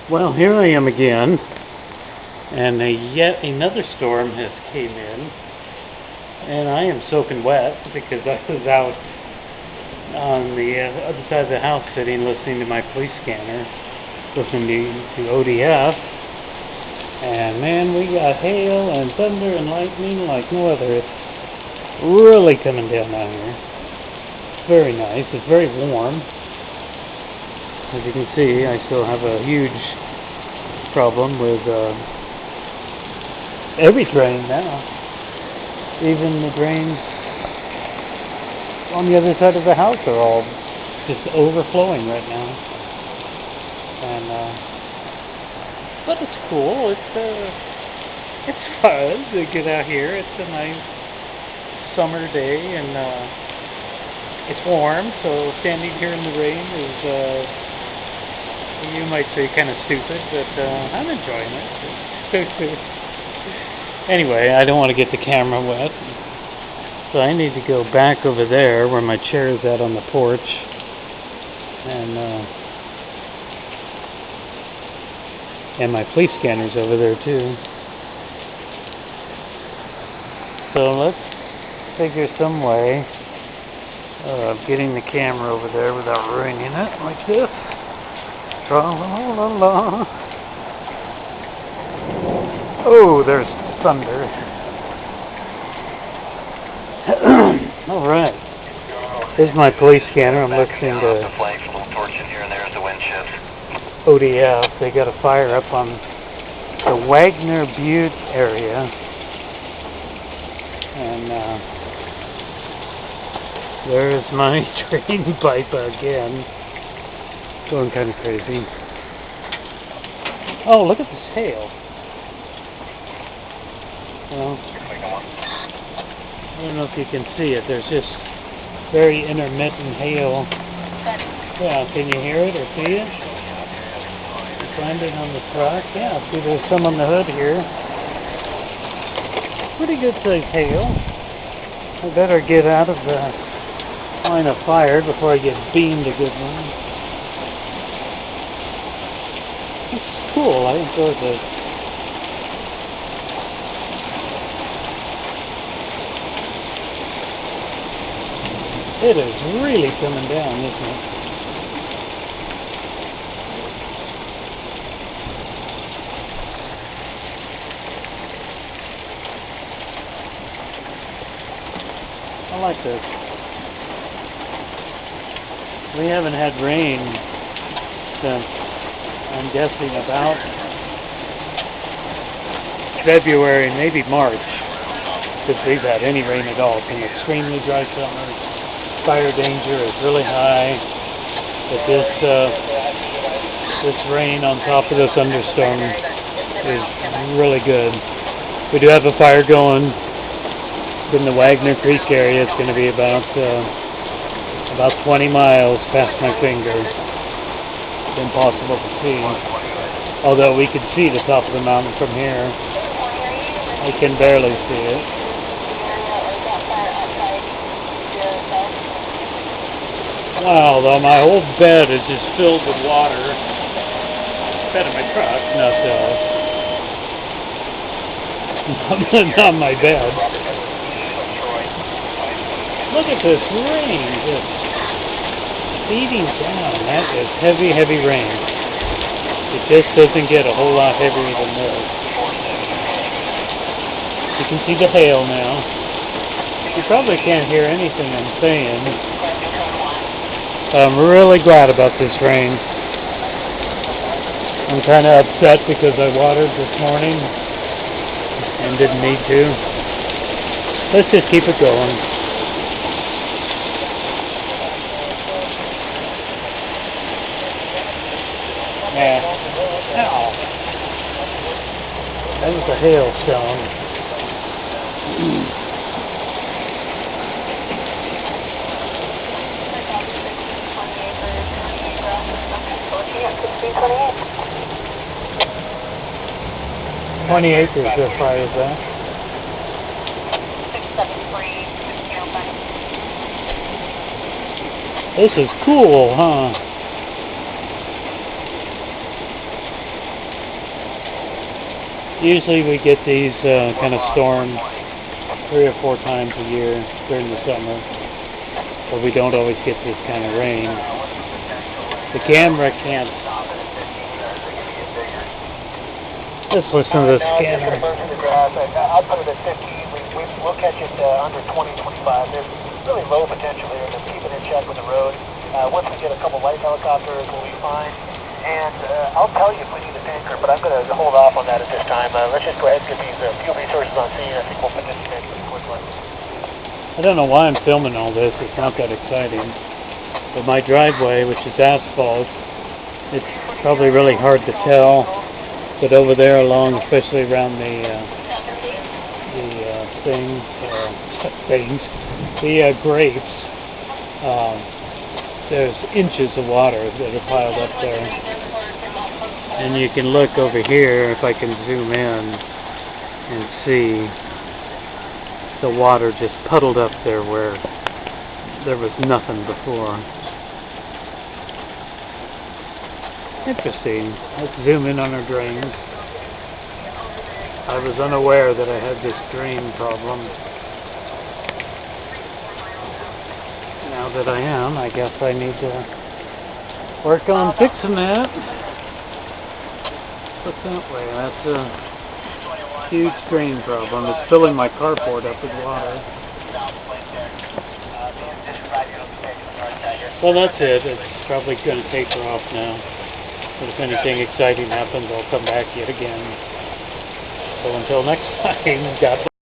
Well, here I am again, and yet another storm has came in, and I am soaking wet because I was out on the other side of the house sitting listening to my police scanner, listening to ODF, and man, we got hail and thunder and lightning like no other. It's really coming down here. It's very nice. It's very warm. As you can see, I still have a huge problem with every drain now. Even the drains on the other side of the house are all just overflowing right now. And but it's cool. It's fun to get out here. It's a nice summer day, and it's warm. So standing here in the rain is, you might say, kind of stupid, but I'm enjoying it. Anyway, I don't want to get the camera wet, so I need to go back over there where my chair is at on the porch, and my police scanner's over there too. So let's figure some way of getting the camera over there without ruining it like this. Tra-la-la-la. Oh, there's thunder. All right. This is my police scanner. I'm listening to ODF. They got a fire up on the Wagner Butte area, and there's my drain pipe again. Going kind of crazy. Oh, look at this hail. Well, I don't know if you can see it. There's just very intermittent hail. Yeah, can you hear it or see it? You find it on the truck? Yeah, see there's some on the hood here. Pretty good sized hail. I better get out of the line of fire before I get beamed a good one. Cool, I enjoyed this. It is really coming down, isn't it? I like this. We haven't had rain since, I'm guessing, about February, maybe March, if we've had any rain at all. It's an extremely dry summer. Fire danger is really high. But this rain on top of the thunderstorm is really good. We do have a fire going in the Wagner Creek area. It's going to be about 20 miles past my finger. It's impossible to see. Although we can see the top of the mountain from here. I can barely see it. Wow, though my whole bed is just filled with water. Bed of my truck, not my bed. Look at this rain just beating down. That is heavy, heavy rain. It just doesn't get a whole lot heavier than this. You can see the hail now. You probably can't hear anything I'm saying. I'm really glad about this rain. I'm kind of upset because I watered this morning and didn't need to. Let's just keep it going. Yeah. Ow. That was a hailstone. 20 acres, how far is that? 673. This is cool, huh? Usually we get these kind of storms 3 or 4 times a year during the summer, but we don't always get this kind of rain. The camera can't. Let's listen to the scanner. I'll put it at 50. We'll catch it under 20, 25. There's really low potential here. Just keep it in check with the road. Once we get a couple light helicopters, we'll be fine. And I'll tell you if we need a tanker, but I'm going to hold off on that at this time. Let's just go ahead and get these fuel resources on scene. I think we'll participate pretty quickly. I don't know why I'm filming all this. It's not that exciting. But my driveway, which is asphalt, it's probably really hard to tell. But over there along, especially around the grapes, there's inches of water that are piled up there. And you can look over here, if I can zoom in, and see the water just puddled up there where there was nothing before. Interesting. Let's zoom in on our drains. I was unaware that I had this drain problem. Now that I am, I guess I need to work on fixing that. What's that way? That's a huge drain problem. It's filling my carport up with water. Well, that's it. It's probably going to taper off now. But if anything exciting happens, I'll come back yet again. So until next time, God bless.